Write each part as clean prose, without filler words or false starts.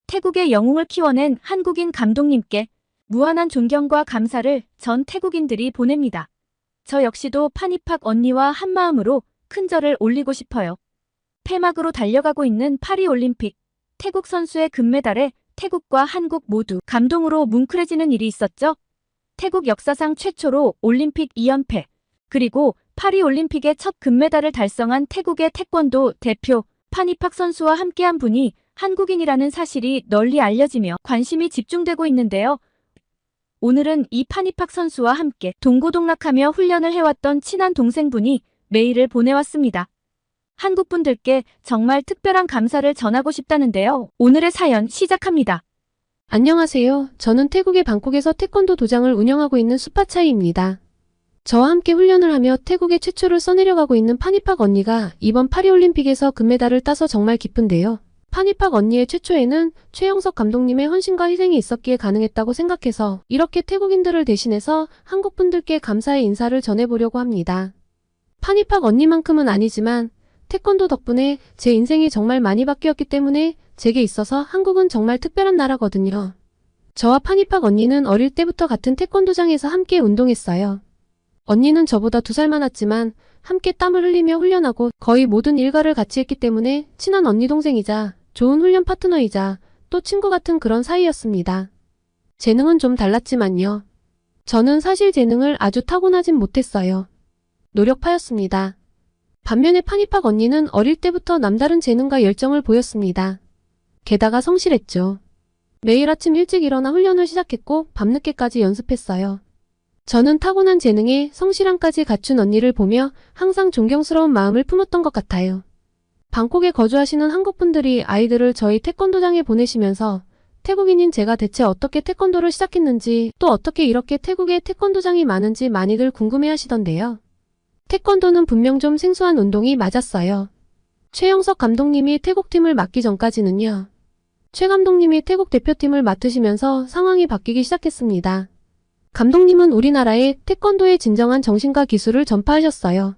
태국의 영웅을 키워낸 한국인 감독님께 무한한 존경과 감사를 전 태국인들이 보냅니다. 저 역시도 파니팍 언니와 한마음으로 큰 절을 올리고 싶어요. 폐막으로 달려가고 있는 파리올림픽. 태국 선수의 금메달에 태국과 한국 모두 감동으로 뭉클해지는 일이 있었죠. 태국 역사상 최초로 올림픽 2연패, 그리고 파리올림픽의 첫 금메달을 달성한 태국의 태권도 대표 파니팍 선수와 함께한 분이 한국인이라는 사실이 널리 알려지며 관심이 집중되고 있는데요. 오늘은 이 파니팍 선수와 함께 동고동락하며 훈련을 해왔던 친한 동생분이 메일을 보내왔습니다. 한국분들께 정말 특별한 감사를 전하고 싶다는데요. 오늘의 사연 시작합니다. 안녕하세요. 저는 태국의 방콕에서 태권도 도장을 운영하고 있는 수파차이입니다. 저와 함께 훈련을 하며 태국의 최초를 써내려가고 있는 파니팍 언니가 이번 파리올림픽에서 금메달을 따서 정말 기쁜데요. 파니팍 언니의 최초에는 최영석 감독님의 헌신과 희생이 있었기에 가능했다고 생각해서 이렇게 태국인들을 대신해서 한국분들께 감사의 인사를 전해보려고 합니다. 파니팍 언니만큼은 아니지만 태권도 덕분에 제 인생이 정말 많이 바뀌었기 때문에 제게 있어서 한국은 정말 특별한 나라거든요. 저와 파니팍 언니는 어릴 때부터 같은 태권도장에서 함께 운동했어요. 언니는 저보다 2살 많았지만 함께 땀을 흘리며 훈련하고 거의 모든 일과를 같이 했기 때문에 친한 언니 동생이자 좋은 훈련 파트너이자 또 친구 같은 그런 사이였습니다. 재능은 좀 달랐지만요. 저는 사실 재능을 아주 타고나진 못했어요. 노력파였습니다. 반면에 파니팍 언니는 어릴 때부터 남다른 재능과 열정을 보였습니다. 게다가 성실했죠. 매일 아침 일찍 일어나 훈련을 시작했고 밤늦게까지 연습했어요. 저는 타고난 재능에 성실함까지 갖춘 언니를 보며 항상 존경스러운 마음을 품었던 것 같아요. 방콕에 거주하시는 한국분들이 아이들을 저희 태권도장에 보내시면서 태국인인 제가 대체 어떻게 태권도를 시작했는지 또 어떻게 이렇게 태국에 태권도장이 많은지 많이들 궁금해하시던데요. 태권도는 분명 좀 생소한 운동이 맞았어요. 최영석 감독님이 태국팀을 맡기 전까지는요. 최 감독님이 태국 대표팀을 맡으시면서 상황이 바뀌기 시작했습니다. 감독님은 우리나라에 태권도의 진정한 정신과 기술을 전파하셨어요.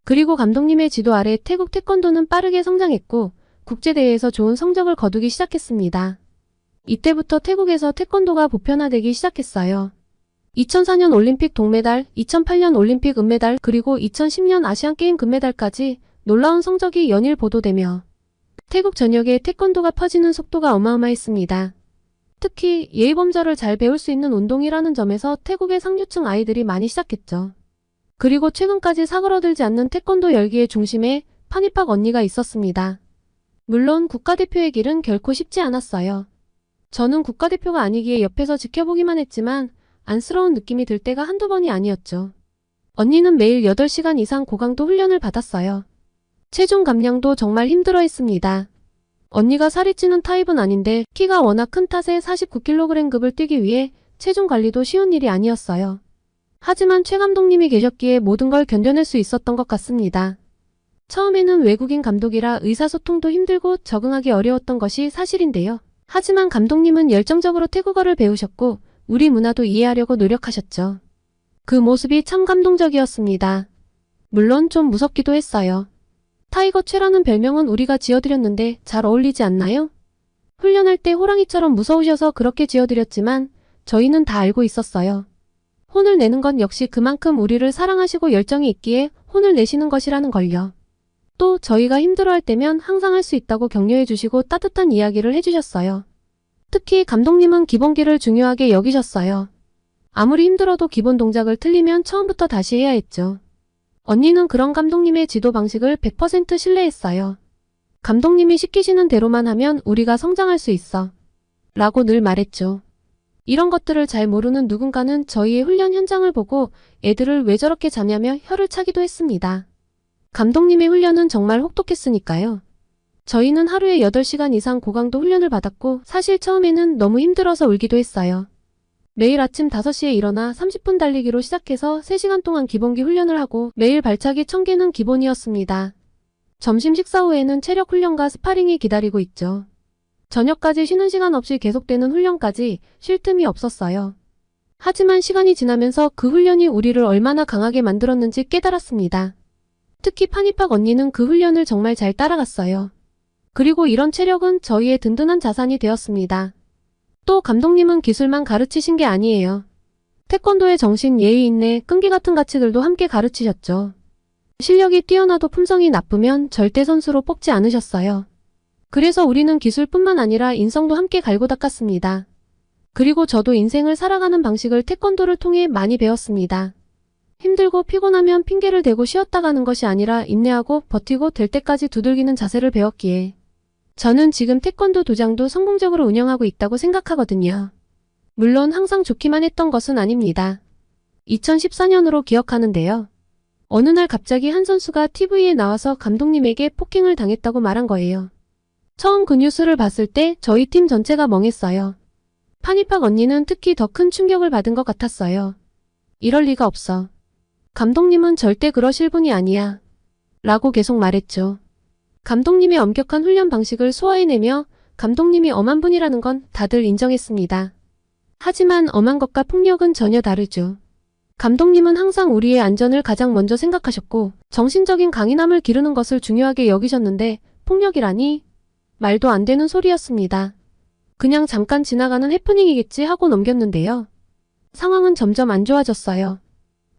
그리고 감독님의 지도 아래 태국 태권도는 빠르게 성장했고 국제대회에서 좋은 성적을 거두기 시작했습니다. 이때부터 태국에서 태권도가 보편화되기 시작했어요. 2004년 올림픽 동메달, 2008년 올림픽 은메달, 그리고 2010년 아시안게임 금메달까지 놀라운 성적이 연일 보도되며 태국 전역에 태권도가 퍼지는 속도가 어마어마했습니다. 특히 예의범절을 잘 배울 수 있는 운동이라는 점에서 태국의 상류층 아이들이 많이 시작했죠. 그리고 최근까지 사그러들지 않는 태권도 열기의 중심에 파니팍 언니가 있었습니다. 물론 국가대표의 길은 결코 쉽지 않았어요. 저는 국가대표가 아니기에 옆에서 지켜보기만 했지만 안쓰러운 느낌이 들 때가 한두 번이 아니었죠. 언니는 매일 8시간 이상 고강도 훈련을 받았어요. 체중 감량도 정말 힘들어했습니다. 언니가 살이 찌는 타입은 아닌데 키가 워낙 큰 탓에 49kg급을 뛰기 위해 체중 관리도 쉬운 일이 아니었어요. 하지만 최 감독님이 계셨기에 모든 걸 견뎌낼 수 있었던 것 같습니다. 처음에는 외국인 감독이라 의사소통도 힘들고 적응하기 어려웠던 것이 사실인데요. 하지만 감독님은 열정적으로 태국어를 배우셨고 우리 문화도 이해하려고 노력하셨죠. 그 모습이 참 감동적이었습니다. 물론 좀 무섭기도 했어요. 타이거 최라는 별명은 우리가 지어드렸는데 잘 어울리지 않나요? 훈련할 때 호랑이처럼 무서우셔서 그렇게 지어드렸지만 저희는 다 알고 있었어요. 혼을 내는 건 역시 그만큼 우리를 사랑하시고 열정이 있기에 혼을 내시는 것이라는 걸요. 또 저희가 힘들어할 때면 항상 할 수 있다고 격려해 주시고 따뜻한 이야기를 해주셨어요. 특히 감독님은 기본기를 중요하게 여기셨어요. 아무리 힘들어도 기본 동작을 틀리면 처음부터 다시 해야 했죠. 언니는 그런 감독님의 지도 방식을 100% 신뢰했어요. 감독님이 시키시는 대로만 하면 우리가 성장할 수 있어. 라고 늘 말했죠. 이런 것들을 잘 모르는 누군가는 저희의 훈련 현장을 보고 애들을 왜 저렇게 자냐며 혀를 차기도 했습니다. 감독님의 훈련은 정말 혹독했으니까요. 저희는 하루에 8시간 이상 고강도 훈련을 받았고 사실 처음에는 너무 힘들어서 울기도 했어요. 매일 아침 5시에 일어나 30분 달리기로 시작해서 3시간 동안 기본기 훈련을 하고 매일 발차기 1000개는 기본이었습니다. 점심 식사 후에는 체력 훈련과 스파링이 기다리고 있죠. 저녁까지 쉬는 시간 없이 계속되는 훈련까지 쉴 틈이 없었어요. 하지만 시간이 지나면서 그 훈련이 우리를 얼마나 강하게 만들었는지 깨달았습니다. 특히 파니팍 언니는 그 훈련을 정말 잘 따라갔어요. 그리고 이런 체력은 저희의 든든한 자산이 되었습니다. 또 감독님은 기술만 가르치신 게 아니에요. 태권도의 정신, 예의, 인내, 끈기 같은 가치들도 함께 가르치셨죠. 실력이 뛰어나도 품성이 나쁘면 절대 선수로 뽑지 않으셨어요. 그래서 우리는 기술뿐만 아니라 인성도 함께 갈고 닦았습니다. 그리고 저도 인생을 살아가는 방식을 태권도를 통해 많이 배웠습니다. 힘들고 피곤하면 핑계를 대고 쉬었다 가는 것이 아니라 인내하고 버티고 될 때까지 두들기는 자세를 배웠기에 저는 지금 태권도 도장도 성공적으로 운영하고 있다고 생각하거든요. 물론 항상 좋기만 했던 것은 아닙니다. 2014년으로 기억하는데요. 어느 날 갑자기 한 선수가 TV에 나와서 감독님에게 폭행을 당했다고 말한 거예요. 처음 그 뉴스를 봤을 때 저희 팀 전체가 멍했어요. 파니팍 언니는 특히 더 큰 충격을 받은 것 같았어요. 이럴 리가 없어. 감독님은 절대 그러실 분이 아니야. 라고 계속 말했죠. 감독님의 엄격한 훈련 방식을 소화해내며 감독님이 엄한 분이라는 건 다들 인정했습니다. 하지만 엄한 것과 폭력은 전혀 다르죠. 감독님은 항상 우리의 안전을 가장 먼저 생각하셨고 정신적인 강인함을 기르는 것을 중요하게 여기셨는데 폭력이라니? 말도 안 되는 소리였습니다. 그냥 잠깐 지나가는 해프닝이겠지 하고 넘겼는데요. 상황은 점점 안 좋아졌어요.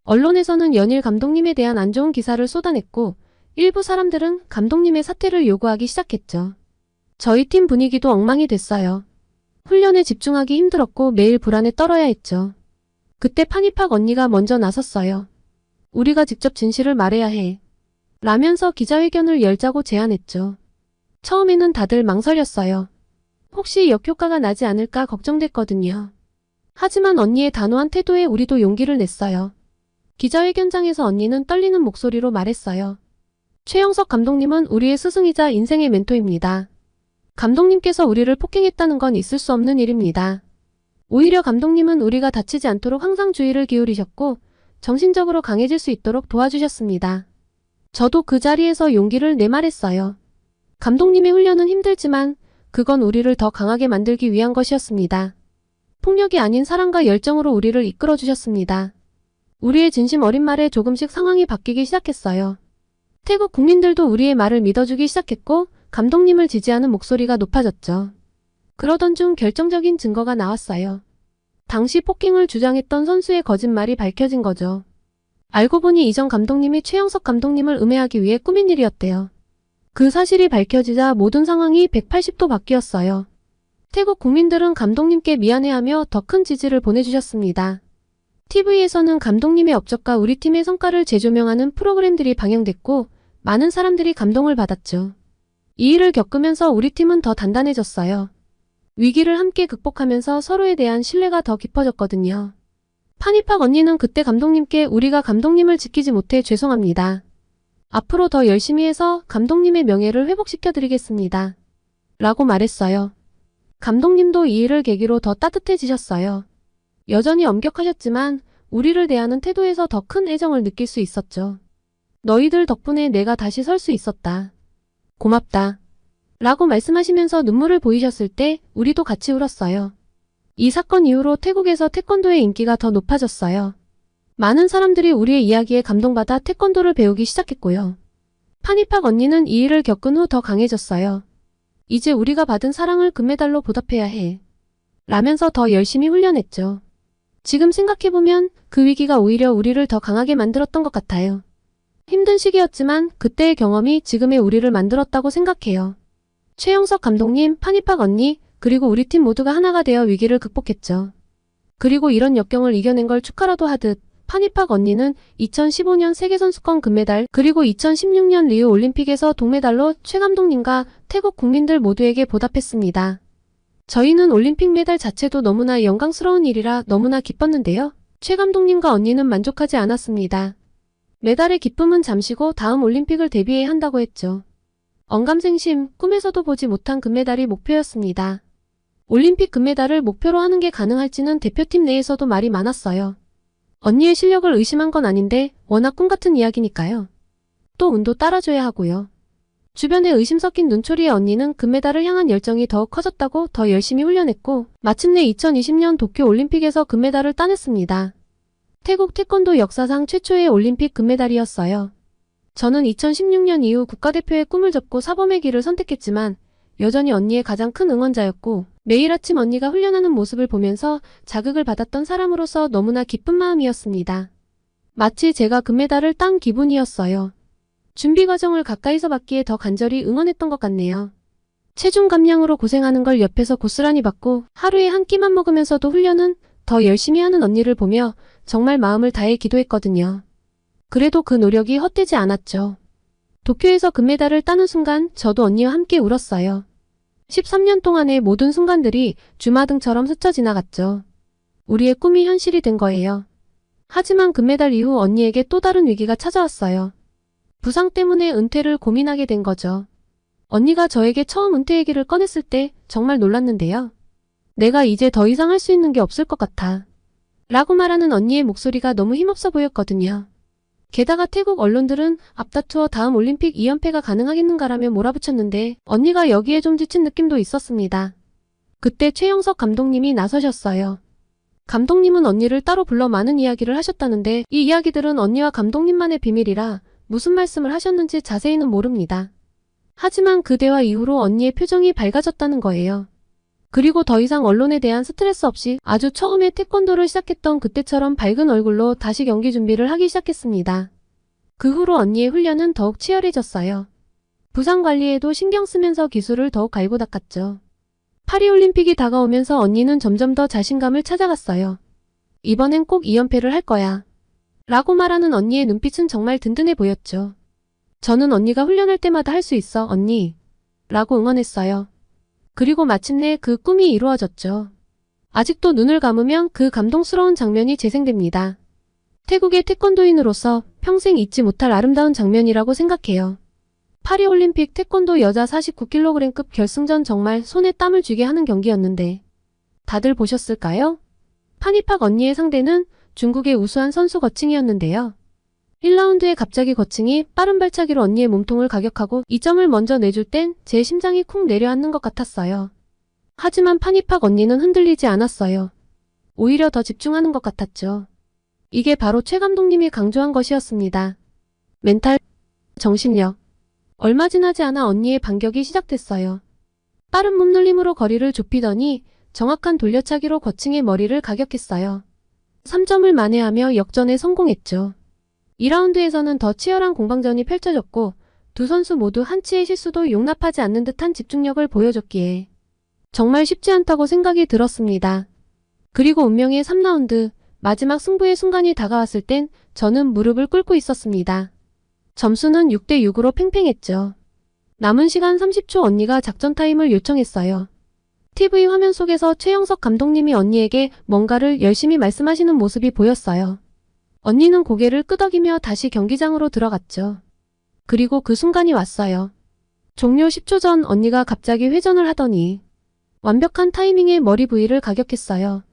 언론에서는 연일 감독님에 대한 안 좋은 기사를 쏟아냈고 일부 사람들은 감독님의 사퇴를 요구하기 시작했죠. 저희 팀 분위기도 엉망이 됐어요. 훈련에 집중하기 힘들었고 매일 불안에 떨어야 했죠. 그때 파니팍 언니가 먼저 나섰어요. 우리가 직접 진실을 말해야 해. 라면서 기자회견을 열자고 제안했죠. 처음에는 다들 망설였어요. 혹시 역효과가 나지 않을까 걱정됐거든요. 하지만 언니의 단호한 태도에 우리도 용기를 냈어요. 기자회견장에서 언니는 떨리는 목소리로 말했어요. 최영석 감독님은 우리의 스승이자 인생의 멘토입니다. 감독님께서 우리를 폭행했다는 건 있을 수 없는 일입니다. 오히려 감독님은 우리가 다치지 않도록 항상 주의를 기울이셨고 정신적으로 강해질 수 있도록 도와주셨습니다. 저도 그 자리에서 용기를 내말했어요. 감독님의 훈련은 힘들지만 그건 우리를 더 강하게 만들기 위한 것이었습니다. 폭력이 아닌 사랑과 열정으로 우리를 이끌어 주셨습니다. 우리의 진심 어린 말에 조금씩 상황이 바뀌기 시작했어요. 태국 국민들도 우리의 말을 믿어주기 시작했고 감독님을 지지하는 목소리가 높아졌죠. 그러던 중 결정적인 증거가 나왔어요. 당시 폭행을 주장했던 선수의 거짓말이 밝혀진 거죠. 알고 보니 이전 감독님이 최영석 감독님을 음해하기 위해 꾸민 일이었대요. 그 사실이 밝혀지자 모든 상황이 180도 바뀌었어요. 태국 국민들은 감독님께 미안해하며 더 큰 지지를 보내주셨습니다. TV에서는 감독님의 업적과 우리 팀의 성과를 재조명하는 프로그램들이 방영됐고 많은 사람들이 감동을 받았죠. 이 일을 겪으면서 우리 팀은 더 단단해졌어요. 위기를 함께 극복하면서 서로에 대한 신뢰가 더 깊어졌거든요. 파니팍 언니는 그때 감독님께 우리가 감독님을 지키지 못해 죄송합니다. 앞으로 더 열심히 해서 감독님의 명예를 회복시켜드리겠습니다. 라고 말했어요. 감독님도 이 일을 계기로 더 따뜻해지셨어요. 여전히 엄격하셨지만 우리를 대하는 태도에서 더 큰 애정을 느낄 수 있었죠. 너희들 덕분에 내가 다시 설 수 있었다. 고맙다. 라고 말씀하시면서 눈물을 보이셨을 때 우리도 같이 울었어요. 이 사건 이후로 태국에서 태권도의 인기가 더 높아졌어요. 많은 사람들이 우리의 이야기에 감동받아 태권도를 배우기 시작했고요. 파니팍 언니는 이 일을 겪은 후 더 강해졌어요. 이제 우리가 받은 사랑을 금메달로 보답해야 해. 라면서 더 열심히 훈련했죠. 지금 생각해보면 그 위기가 오히려 우리를 더 강하게 만들었던 것 같아요. 힘든 시기였지만 그때의 경험이 지금의 우리를 만들었다고 생각해요. 최영석 감독님, 파니팍 언니, 그리고 우리 팀 모두가 하나가 되어 위기를 극복했죠. 그리고 이런 역경을 이겨낸 걸 축하라도 하듯 파니팍 언니는 2015년 세계선수권 금메달 그리고 2016년 리우 올림픽에서 동메달로 최 감독님과 태국 국민들 모두에게 보답했습니다. 저희는 올림픽 메달 자체도 너무나 영광스러운 일이라 너무나 기뻤는데요. 최 감독님과 언니는 만족하지 않았습니다. 메달의 기쁨은 잠시고 다음 올림픽을 대비해야 한다고 했죠. 언감생심, 꿈에서도 보지 못한 금메달이 목표였습니다. 올림픽 금메달을 목표로 하는 게 가능할지는 대표팀 내에서도 말이 많았어요. 언니의 실력을 의심한 건 아닌데 워낙 꿈같은 이야기니까요. 또 운도 따라줘야 하고요. 주변에 의심 섞인 눈초리의 언니는 금메달을 향한 열정이 더욱 커졌다고 더 열심히 훈련했고 마침내 2020년 도쿄 올림픽에서 금메달을 따냈습니다. 태국 태권도 역사상 최초의 올림픽 금메달이었어요. 저는 2016년 이후 국가대표의 꿈을 접고 사범의 길을 선택했지만 여전히 언니의 가장 큰 응원자였고 매일 아침 언니가 훈련하는 모습을 보면서 자극을 받았던 사람으로서 너무나 기쁜 마음이었습니다. 마치 제가 금메달을 딴 기분이었어요. 준비 과정을 가까이서 봤기에 더 간절히 응원했던 것 같네요. 체중 감량으로 고생하는 걸 옆에서 고스란히 봤고 하루에 한 끼만 먹으면서도 훈련은 더 열심히 하는 언니를 보며 정말 마음을 다해 기도했거든요. 그래도 그 노력이 헛되지 않았죠. 도쿄에서 금메달을 따는 순간 저도 언니와 함께 울었어요. 13년 동안의 모든 순간들이 주마등처럼 스쳐 지나갔죠. 우리의 꿈이 현실이 된 거예요. 하지만 금메달 이후 언니에게 또 다른 위기가 찾아왔어요. 부상 때문에 은퇴를 고민하게 된 거죠. 언니가 저에게 처음 은퇴 얘기를 꺼냈을 때 정말 놀랐는데요. 내가 이제 더 이상 할 수 있는 게 없을 것 같아. 라고 말하는 언니의 목소리가 너무 힘없어 보였거든요. 게다가 태국 언론들은 앞다투어 다음 올림픽 2연패가 가능하겠는가라며 몰아붙였는데 언니가 여기에 좀 지친 느낌도 있었습니다. 그때 최영석 감독님이 나서셨어요. 감독님은 언니를 따로 불러 많은 이야기를 하셨다는데 이 이야기들은 언니와 감독님만의 비밀이라 무슨 말씀을 하셨는지 자세히는 모릅니다. 하지만 그 대화 이후로 언니의 표정이 밝아졌다는 거예요. 그리고 더 이상 언론에 대한 스트레스 없이 아주 처음에 태권도를 시작했던 그때처럼 밝은 얼굴로 다시 경기 준비를 하기 시작했습니다. 그 후로 언니의 훈련은 더욱 치열해졌어요. 부상 관리에도 신경 쓰면서 기술을 더욱 갈고 닦았죠. 파리올림픽이 다가오면서 언니는 점점 더 자신감을 찾아갔어요. 이번엔 꼭 2연패를 할 거야. 라고 말하는 언니의 눈빛은 정말 든든해 보였죠. 저는 언니가 훈련할 때마다 할 수 있어, 언니. 라고 응원했어요. 그리고 마침내 그 꿈이 이루어졌죠. 아직도 눈을 감으면 그 감동스러운 장면이 재생됩니다. 태국의 태권도인으로서 평생 잊지 못할 아름다운 장면이라고 생각해요. 파리올림픽 태권도 여자 49kg급 결승전 정말 손에 땀을 쥐게 하는 경기였는데 다들 보셨을까요? 파니팍 언니의 상대는 중국의 우수한 선수 거칭이었는데요. 1라운드에 갑자기 거칭이 빠른 발차기로 언니의 몸통을 가격하고 2점을 먼저 내줄 땐 제 심장이 쿵 내려앉는 것 같았어요. 하지만 파니팍 언니는 흔들리지 않았어요. 오히려 더 집중하는 것 같았죠. 이게 바로 최 감독님이 강조한 것이었습니다. 멘탈, 정신력. 얼마 지나지 않아 언니의 반격이 시작됐어요. 빠른 몸놀림으로 거리를 좁히더니 정확한 돌려차기로 거칭의 머리를 가격했어요. 3점을 만회하며 역전에 성공했죠. 2라운드에서는 더 치열한 공방전이 펼쳐졌고 두 선수 모두 한치의 실수도 용납하지 않는 듯한 집중력을 보여줬기에 정말 쉽지 않다고 생각이 들었습니다. 그리고 운명의 3라운드 마지막 승부의 순간이 다가왔을 땐 저는 무릎을 꿇고 있었습니다. 점수는 6대6으로 팽팽했죠. 남은 시간 30초 언니가 작전 타임을 요청했어요. TV 화면 속에서 최영석 감독님이 언니에게 뭔가를 열심히 말씀하시는 모습이 보였어요. 언니는 고개를 끄덕이며 다시 경기장으로 들어갔죠. 그리고 그 순간이 왔어요. 종료 10초 전 언니가 갑자기 회전을 하더니 완벽한 타이밍에 머리 부위를 가격했어요.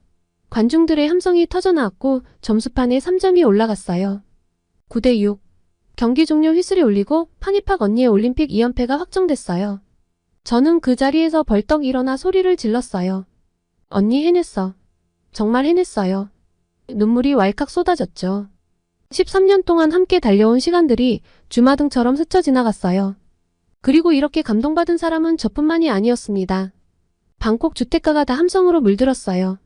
관중들의 함성이 터져나왔고 점수판에 3점이 올라갔어요. 9대6. 경기 종료 휘슬이 울리고 파니팍 언니의 올림픽 2연패가 확정됐어요. 저는 그 자리에서 벌떡 일어나 소리를 질렀어요. 언니 해냈어. 정말 해냈어요. 눈물이 왈칵 쏟아졌죠. 13년 동안 함께 달려온 시간들이 주마등처럼 스쳐 지나갔어요. 그리고 이렇게 감동받은 사람은 저뿐만이 아니었습니다. 방콕 주택가가 다 함성으로 물들었어요.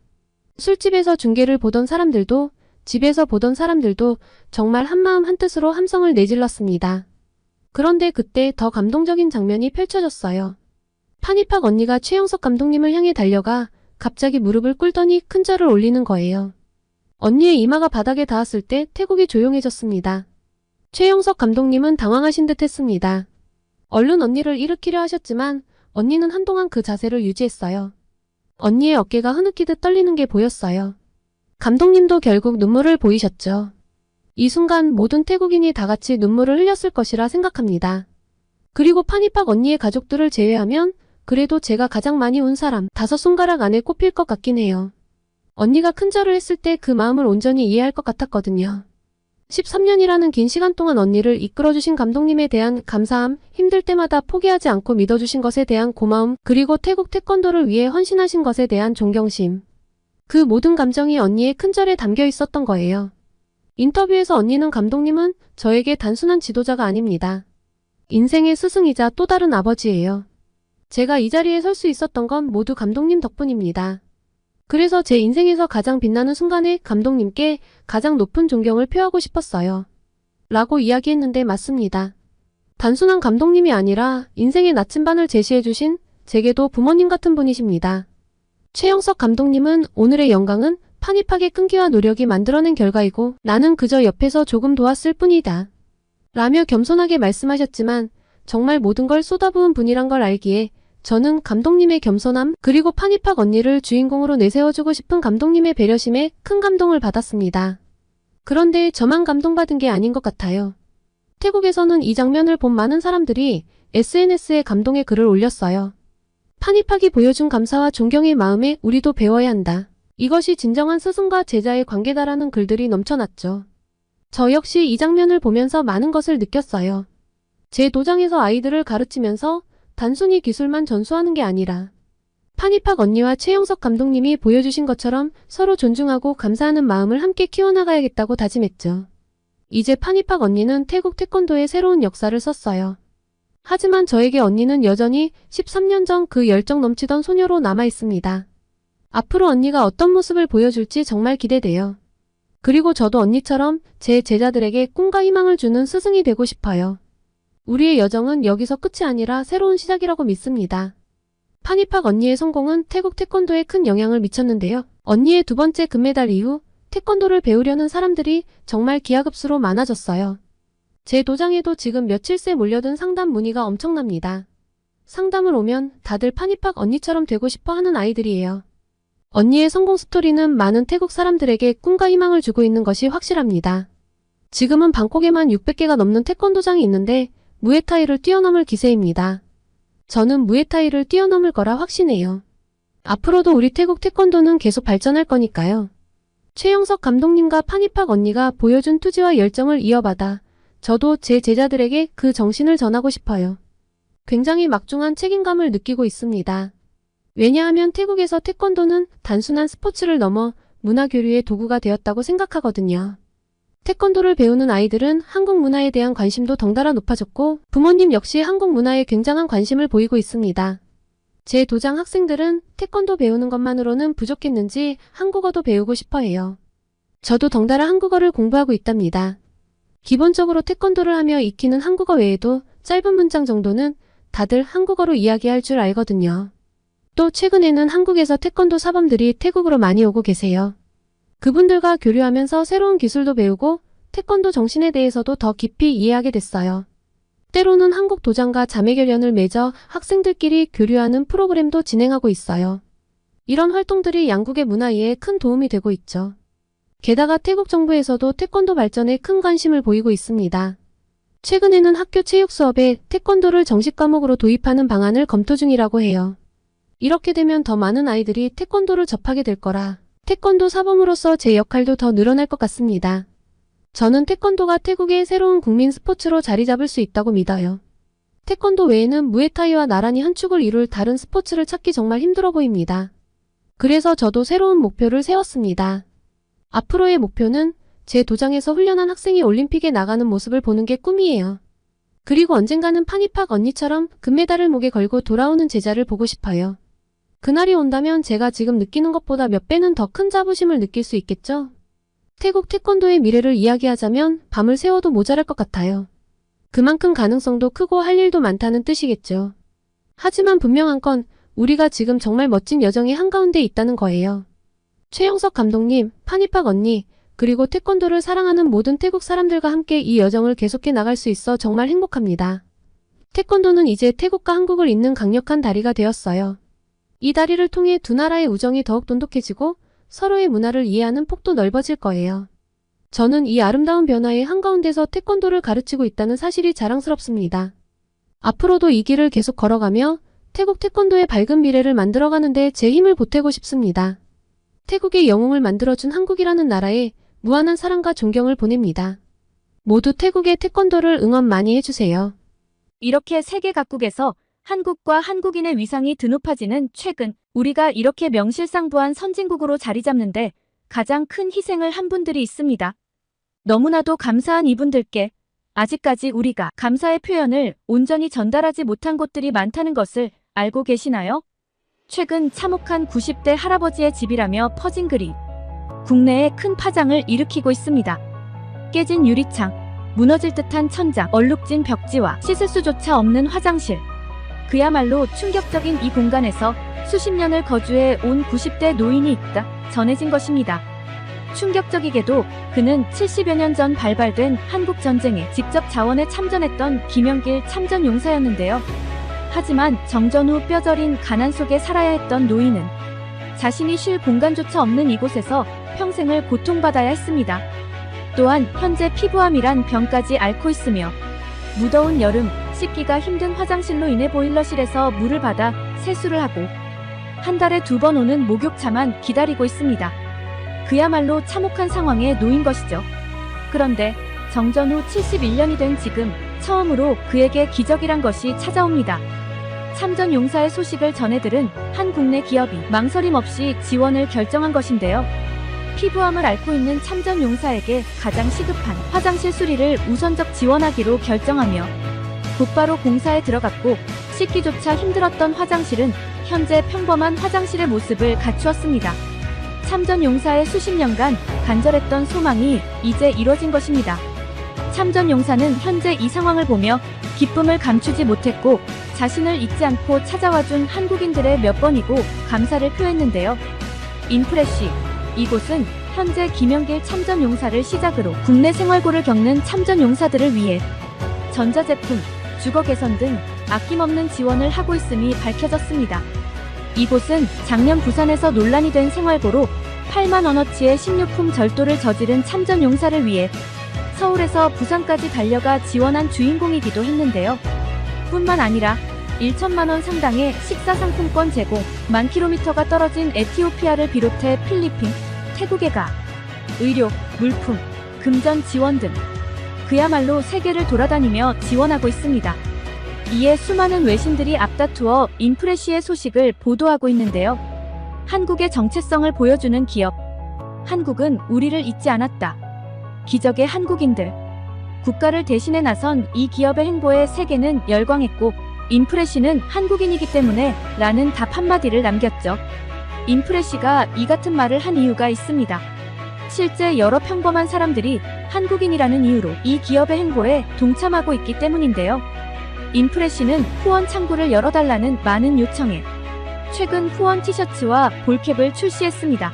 술집에서 중계를 보던 사람들도 집에서 보던 사람들도 정말 한마음 한뜻으로 함성을 내질렀습니다. 그런데 그때 더 감동적인 장면이 펼쳐졌어요. 파니팍 언니가 최영석 감독님을 향해 달려가 갑자기 무릎을 꿇더니 큰 절을 올리는 거예요. 언니의 이마가 바닥에 닿았을 때 태국이 조용해졌습니다. 최영석 감독님은 당황하신 듯 했습니다. 얼른 언니를 일으키려 하셨지만 언니는 한동안 그 자세를 유지했어요. 언니의 어깨가 흐느끼듯 떨리는 게 보였어요. 감독님도 결국 눈물을 보이셨죠. 이 순간 모든 태국인이 다 같이 눈물을 흘렸을 것이라 생각합니다. 그리고 파니팍 언니의 가족들을 제외하면 그래도 제가 가장 많이 운 사람 5손가락 안에 꼽힐 것 같긴 해요. 언니가 큰 절을 했을 때 그 마음을 온전히 이해할 것 같았거든요. 13년이라는 긴 시간 동안 언니를 이끌어주신 감독님에 대한 감사함, 힘들 때마다 포기하지 않고 믿어주신 것에 대한 고마움, 그리고 태국 태권도를 위해 헌신하신 것에 대한 존경심. 그 모든 감정이 언니의 큰 절에 담겨 있었던 거예요. 인터뷰에서 언니는 감독님은 저에게 단순한 지도자가 아닙니다. 인생의 스승이자 또 다른 아버지예요. 제가 이 자리에 설 수 있었던 건 모두 감독님 덕분입니다. 그래서 제 인생에서 가장 빛나는 순간에 감독님께 가장 높은 존경을 표하고 싶었어요. 라고 이야기했는데 맞습니다. 단순한 감독님이 아니라 인생의 나침반을 제시해주신 제게도 부모님 같은 분이십니다. 최영석 감독님은 오늘의 영광은 판입학의 끈기와 노력이 만들어낸 결과이고 나는 그저 옆에서 조금 도왔을 뿐이다. 라며 겸손하게 말씀하셨지만 정말 모든 걸 쏟아부은 분이란 걸 알기에 저는 감독님의 겸손함 그리고 판입학 언니를 주인공으로 내세워주고 싶은 감독님의 배려심에 큰 감동을 받았습니다. 그런데 저만 감동받은 게 아닌 것 같아요. 태국에서는 이 장면을 본 많은 사람들이 SNS에 감동의 글을 올렸어요. 판입학이 보여준 감사와 존경의 마음에 우리도 배워야 한다. 이것이 진정한 스승과 제자의 관계다라는 글들이 넘쳐났죠. 저 역시 이 장면을 보면서 많은 것을 느꼈어요. 제 도장에서 아이들을 가르치면서 단순히 기술만 전수하는 게 아니라 판입학 언니와 최영석 감독님이 보여주신 것처럼 서로 존중하고 감사하는 마음을 함께 키워나가야겠다고 다짐했죠. 이제 판입학 언니는 태국 태권도의 새로운 역사를 썼어요. 하지만 저에게 언니는 여전히 13년 전 그 열정 넘치던 소녀로 남아있습니다. 앞으로 언니가 어떤 모습을 보여줄지 정말 기대돼요. 그리고 저도 언니처럼 제 제자들에게 꿈과 희망을 주는 스승이 되고 싶어요. 우리의 여정은 여기서 끝이 아니라 새로운 시작이라고 믿습니다. 판입학 언니의 성공은 태국 태권도에 큰 영향을 미쳤는데요. 언니의 두 번째 금메달 이후 태권도를 배우려는 사람들이 정말 기하급수로 많아졌어요. 제 도장에도 지금 며칠새 몰려든 상담 문의가 엄청납니다. 상담을 오면 다들 판입학 언니처럼 되고 싶어 하는 아이들이에요. 언니의 성공 스토리는 많은 태국 사람들에게 꿈과 희망을 주고 있는 것이 확실합니다. 지금은 방콕에만 600개가 넘는 태권도장이 있는데 무에타이를 뛰어넘을 기세입니다. 저는 무에타이를 뛰어넘을 거라 확신해요. 앞으로도 우리 태국 태권도는 계속 발전할 거니까요. 최영석 감독님과 판입학 언니가 보여준 투지와 열정을 이어받아 저도 제 제자들에게 그 정신을 전하고 싶어요. 굉장히 막중한 책임감을 느끼고 있습니다. 왜냐하면 태국에서 태권도는 단순한 스포츠를 넘어 문화교류의 도구가 되었다고 생각하거든요. 태권도를 배우는 아이들은 한국 문화에 대한 관심도 덩달아 높아졌고 부모님 역시 한국 문화에 굉장한 관심을 보이고 있습니다. 제 도장 학생들은 태권도 배우는 것만으로는 부족했는지 한국어도 배우고 싶어 해요. 저도 덩달아 한국어를 공부하고 있답니다. 기본적으로 태권도를 하며 익히는 한국어 외에도 짧은 문장 정도는 다들 한국어로 이야기할 줄 알거든요. 또 최근에는 한국에서 태권도 사범들이 태국으로 많이 오고 계세요. 그분들과 교류하면서 새로운 기술도 배우고 태권도 정신에 대해서도 더 깊이 이해하게 됐어요. 때로는 한국 도장과 자매결연을 맺어 학생들끼리 교류하는 프로그램도 진행하고 있어요. 이런 활동들이 양국의 문화 이해에 큰 도움이 되고 있죠. 게다가 태국 정부에서도 태권도 발전에 큰 관심을 보이고 있습니다. 최근에는 학교 체육 수업에 태권도를 정식 과목으로 도입하는 방안을 검토 중이라고 해요. 이렇게 되면 더 많은 아이들이 태권도를 접하게 될 거라 태권도 사범으로서 제 역할도 더 늘어날 것 같습니다. 저는 태권도가 태국의 새로운 국민 스포츠로 자리 잡을 수 있다고 믿어요. 태권도 외에는 무에타이와 나란히 한 축을 이룰 다른 스포츠를 찾기 정말 힘들어 보입니다. 그래서 저도 새로운 목표를 세웠습니다. 앞으로의 목표는 제 도장에서 훈련한 학생이 올림픽에 나가는 모습을 보는 게 꿈이에요. 그리고 언젠가는 판입학 언니처럼 금메달을 목에 걸고 돌아오는 제자를 보고 싶어요. 그날이 온다면 제가 지금 느끼는 것보다 몇 배는 더 큰 자부심을 느낄 수 있겠죠? 태국 태권도의 미래를 이야기하자면 밤을 새워도 모자랄 것 같아요. 그만큼 가능성도 크고 할 일도 많다는 뜻이겠죠. 하지만 분명한 건 우리가 지금 정말 멋진 여정의 한가운데 있다는 거예요. 최영석 감독님, 판입학 언니, 그리고 태권도를 사랑하는 모든 태국 사람들과 함께 이 여정을 계속해 나갈 수 있어 정말 행복합니다. 태권도는 이제 태국과 한국을 잇는 강력한 다리가 되었어요. 이 다리를 통해 두 나라의 우정이 더욱 돈독해지고 서로의 문화를 이해하는 폭도 넓어질 거예요. 저는 이 아름다운 변화의 한가운데서 태권도를 가르치고 있다는 사실이 자랑스럽습니다. 앞으로도 이 길을 계속 걸어가며 태국 태권도의 밝은 미래를 만들어가는데 제 힘을 보태고 싶습니다. 태국의 영웅을 만들어준 한국이라는 나라에 무한한 사랑과 존경을 보냅니다. 모두 태국의 태권도를 응원 많이 해주세요. 이렇게 세계 각국에서 한국과 한국인의 위상이 드높아지는 최근 우리가 이렇게 명실상부한 선진국으로 자리 잡는데 가장 큰 희생을 한 분들이 있습니다. 너무나도 감사한 이분들께 아직까지 우리가 감사의 표현을 온전히 전달하지 못한 곳들이 많다는 것을 알고 계시나요? 최근 참혹한 90대 할아버지의 집이라며 퍼진 글이 국내에 큰 파장을 일으키고 있습니다. 깨진 유리창, 무너질 듯한 천장, 얼룩진 벽지와 씻을 수조차 없는 화장실. 그야말로 충격적인 이 공간에서 수십 년을 거주해 온 90대 노인이 있다 전해진 것입니다. 충격적이게도 그는 70여 년 전 발발된 한국전쟁에 직접 자원에 참전했던 김영길 참전용사였는데요. 하지만 정전 후 뼈저린 가난 속에 살아야 했던 노인은 자신이 쉴 공간조차 없는 이곳에서 평생을 고통받아야 했습니다. 또한 현재 피부암이란 병까지 앓고 있으며 무더운 여름 씻기가 힘든 화장실로 인해 보일러실에서 물을 받아 세수를 하고 한 달에 2번 오는 목욕차만 기다리고 있습니다. 그야말로 참혹한 상황에 놓인 것이죠. 그런데 정전 후 71년이 된 지금 처음으로 그에게 기적이란 것이 찾아옵니다. 참전 용사의 소식을 전해들은 한 국내 기업이 망설임 없이 지원을 결정한 것인데요. 피부암을 앓고 있는 참전 용사에게 가장 시급한 화장실 수리를 우선적 지원하기로 결정하며 곧바로 공사에 들어갔고 씻기조차 힘들었던 화장실은 현재 평범한 화장실의 모습을 갖추었습니다. 참전 용사의 수십 년간 간절했던 소망이 이제 이뤄진 것입니다. 참전 용사는 현재 이 상황을 보며 기쁨을 감추지 못했고 자신을 잊지 않고 찾아와준 한국인들의 몇 번이고 감사를 표했는데요. 인프레쉬, 이곳은 현재 김영길 참전용사를 시작으로 국내 생활고를 겪는 참전용사들을 위해 전자제품, 주거 개선 등 아낌없는 지원을 하고 있음이 밝혀졌습니다. 이곳은 작년 부산에서 논란이 된 생활고로 8만 원어치의 식료품 절도를 저지른 참전용사를 위해 서울에서 부산까지 달려가 지원한 주인공이기도 했는데요. 뿐만 아니라 1천만 원 상당의 식사 상품권 제공, 10,000km가 떨어진 에티오피아를 비롯해 필리핀, 태국에 가 의료, 물품, 금전 지원 등 그야말로 세계를 돌아다니며 지원하고 있습니다. 이에 수많은 외신들이 앞다투어 인프레쉬의 소식을 보도하고 있는데요. 한국의 정체성을 보여주는 기업. 한국은 우리를 잊지 않았다. 기적의 한국인들. 국가를 대신해 나선 이 기업의 행보에 세계는 열광했고 인프레쉬는 한국인이기 때문에 라는 답 한마디를 남겼죠. 인프레쉬가 이 같은 말을 한 이유가 있습니다. 실제 여러 평범한 사람들이 한국인이라는 이유로 이 기업의 행보에 동참하고 있기 때문인데요. 인프레쉬는 후원 창구를 열어달라는 많은 요청에 최근 후원 티셔츠와 볼캡을 출시했습니다.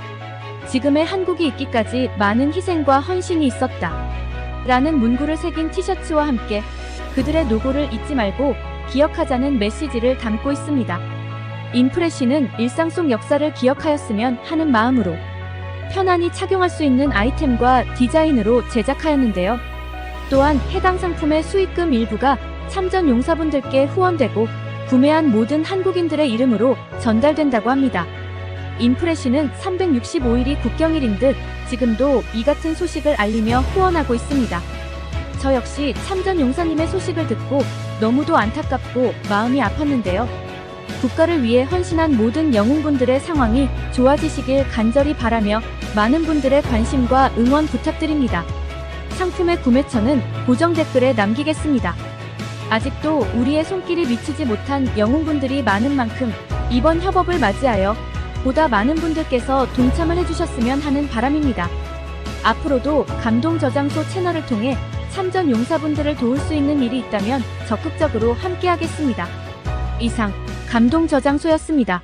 지금의 한국이 있기까지 많은 희생과 헌신이 있었다. 라는 문구를 새긴 티셔츠와 함께 그들의 노고를 잊지 말고 기억하자는 메시지를 담고 있습니다. 인프레쉬는 일상 속 역사를 기억하였으면 하는 마음으로 편안히 착용할 수 있는 아이템과 디자인으로 제작하였는데요. 또한 해당 상품의 수익금 일부가 참전 용사분들께 후원되고 구매한 모든 한국인들의 이름으로 전달된다고 합니다. 인프레쉬는 365일이 국경일인 듯 지금도 이 같은 소식을 알리며 후원하고 있습니다. 저 역시 참전 용사님의 소식을 듣고 너무도 안타깝고 마음이 아팠는데요. 국가를 위해 헌신한 모든 영웅분들의 상황이 좋아지시길 간절히 바라며 많은 분들의 관심과 응원 부탁드립니다. 상품의 구매처는 고정 댓글에 남기겠습니다. 아직도 우리의 손길이 미치지 못한 영웅분들이 많은 만큼 이번 협업을 맞이하여 보다 많은 분들께서 동참을 해주셨으면 하는 바람입니다. 앞으로도 감동저장소 채널을 통해 참전 용사분들을 도울 수 있는 일이 있다면 적극적으로 함께하겠습니다. 이상 감동저장소였습니다.